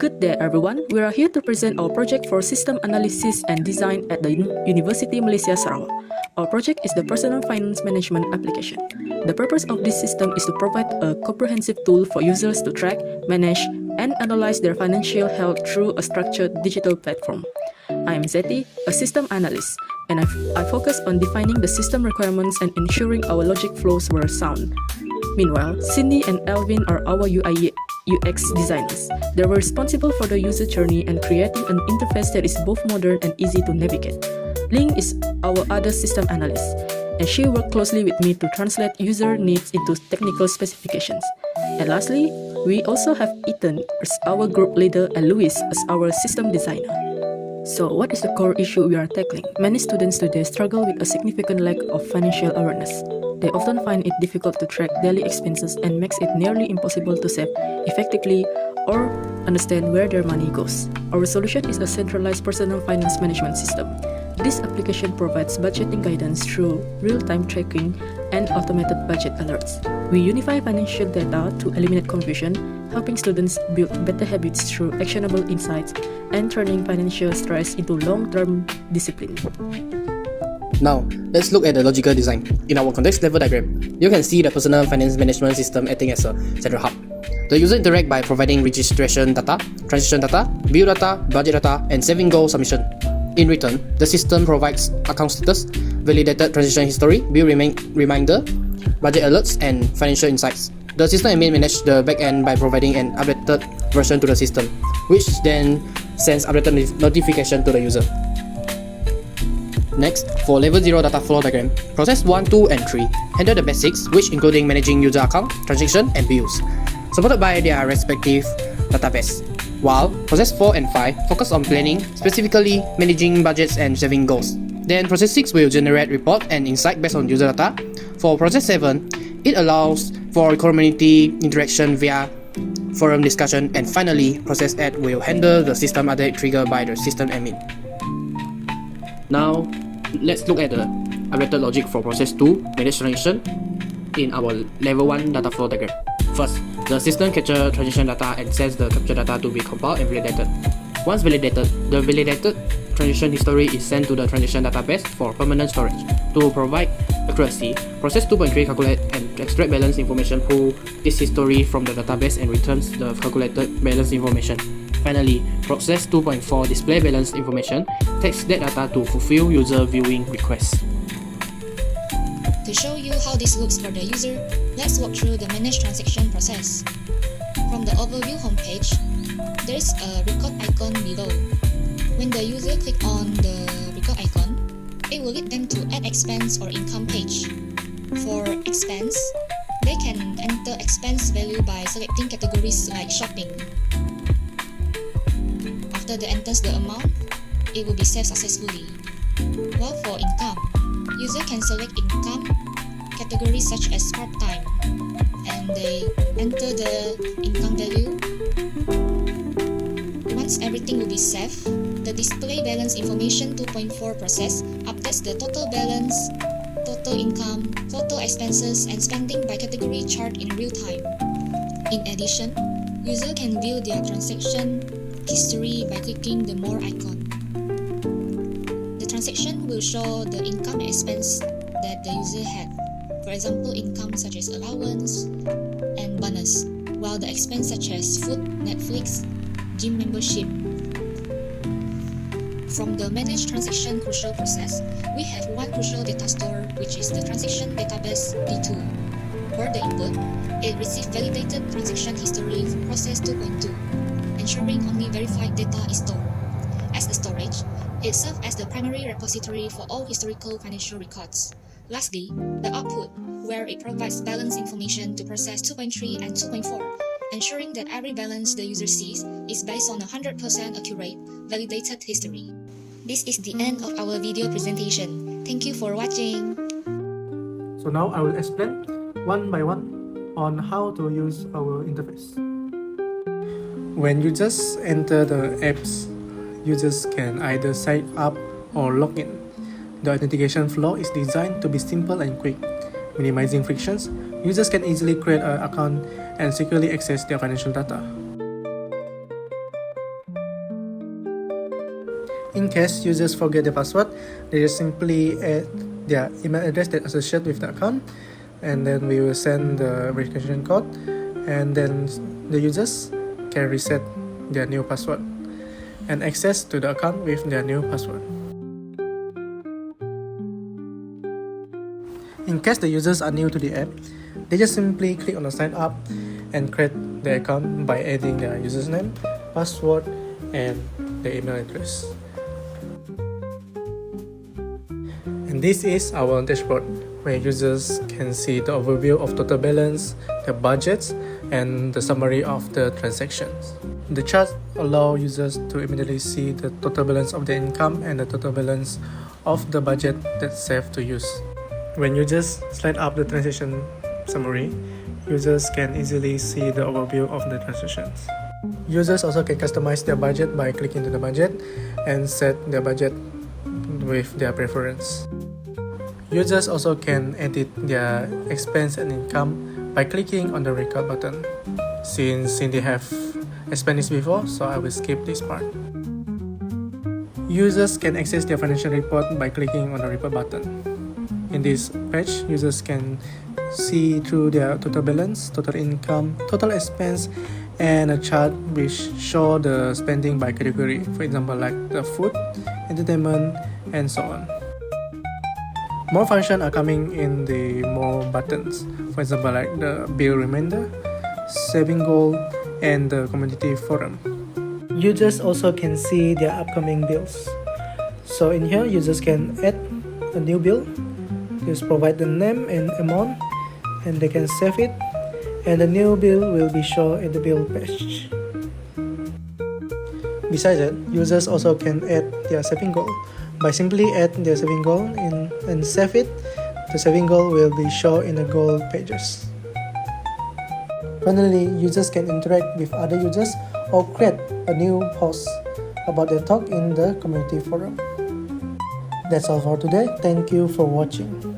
Good day everyone, we are here to present our project for System Analysis and Design at the University Malaysia Sarawak. Our project is the Personal Finance Management application. The purpose of this system is to provide a comprehensive tool for users to track, manage, and analyze their financial health through a structured digital platform. I am Zeti, a system analyst, and I focus on defining the system requirements and ensuring our logic flows were sound. Meanwhile, Cindy and Alvin are our UI/UX designers. They were responsible for the user journey and creating an interface that is both modern and easy to navigate. Ling is our other system analyst, and she worked closely with me to translate user needs into technical specifications. And lastly, we also have Ethan as our group leader and Louis as our system designer. So what is the core issue we are tackling? Many students today struggle with a significant lack of financial awareness. They often find it difficult to track daily expenses and makes it nearly impossible to save effectively or understand where their money goes. Our solution is a centralized personal finance management system. This application provides budgeting guidance through real-time tracking and automated budget alerts. We unify financial data to eliminate confusion, helping students build better habits through actionable insights and turning financial stress into long-term discipline. Now, let's look at the logical design. In our context level diagram, you can see the personal finance management system acting as a central hub. The user interacts by providing registration data, transaction data, bill data, budget data, and saving goal submission. In return, the system provides account status, validated transaction history, bill reminder, budget alerts, and financial insights. The system admin manages the backend by providing an updated version to the system, which then sends updated notification to the user. Next, for level 0 data flow diagram, process 1, 2, and 3 handle the basics, which including managing user account, transaction, and bills, supported by their respective database. While process 4 and 5 focus on planning, specifically managing budgets and saving goals. Then process 6 will generate report and insight based on user data. For process 7, it allows for community interaction via forum discussion, and finally, process 8 will handle the system update triggered by the system admin. Now, let's look at the updated logic for process 2, manage transaction, in our level 1 data flow diagram. First, the system captures transaction data and sends the captured data to be compiled and validated. Once validated, the validated transaction history is sent to the transaction database for permanent storage. To provide accuracy, process 2.3 calculates and extract balance information, pull this history from the database and returns the calculated balance information. Finally, process 2.4 display balance information, takes that data to fulfill user viewing requests. To show you how this looks for the user, let's walk through the manage transaction process. From the overview homepage, there is a record icon below. When the user clicks on the record icon, it will lead them to add expense or income page. For expense, they can enter expense value by selecting categories like shopping. After they enter the amount, it will be saved successfully. While for income, user can select income categories such as part-time, and they enter the income value. Once everything will be saved, the display balance information 2.4 process updates the total balance, total income, total expenses, and spending by category chart in real time. In addition, user can view their transaction history by clicking the More icon. The transaction will show the income and expense that the user had. For example, income such as allowance and bonus, while the expense such as food, Netflix, gym membership. From the manage transaction crucial process, we have one crucial data store, which is the transaction database D2. For the input, it receives validated transaction history for process 2.2. Ensuring only verified data is stored. As a storage, it serves as the primary repository for all historical financial records. Lastly, the output, where it provides balance information to process 2.3 and 2.4, ensuring that every balance the user sees is based on 100% accurate, validated history. This is the end of our video presentation. Thank you for watching. So now I will explain one by one on how to use our interface. When users enter the apps, users can either sign up or log in. The authentication flow is designed to be simple and quick, minimizing frictions. Users can easily create an account and securely access their financial data. In case users forget the password, they just simply add their email address that associated with the account, and then we will send the verification code, and then the users can reset their new password and access to the account with their new password. In case the users are new to the app, they just simply click on the sign up and create their account by adding their username, password, and their email address. And this is our dashboard, where users can see the overview of total balance, the budgets, and the summary of the transactions. The charts allow users to immediately see the total balance of the income and the total balance of the budget that's safe to use. When users slide up the transaction summary, users can easily see the overview of the transactions. Users also can customize their budget by clicking to the budget and set their budget with their preference. Users also can edit their expense and income by clicking on the record button. Since Cindy have explained this before, so I will skip this part. Users can access their financial report by clicking on the report button. In this page, users can see through their total balance, total income, total expense, and a chart which show the spending by category, for example like the food, entertainment, and so on. More functions are coming in the more buttons, for example like the bill reminder, saving goal, and the community forum. Users also can see their upcoming bills. So in here, users can add a new bill. Just provide the name and amount, and they can save it, and the new bill will be shown in the bill page. Besides that, users also can add their saving goal. By simply add their saving goal and save it, the saving goal will be shown in the goal pages. Finally, users can interact with other users or create a new post about their talk in the community forum. That's all for today. Thank you for watching.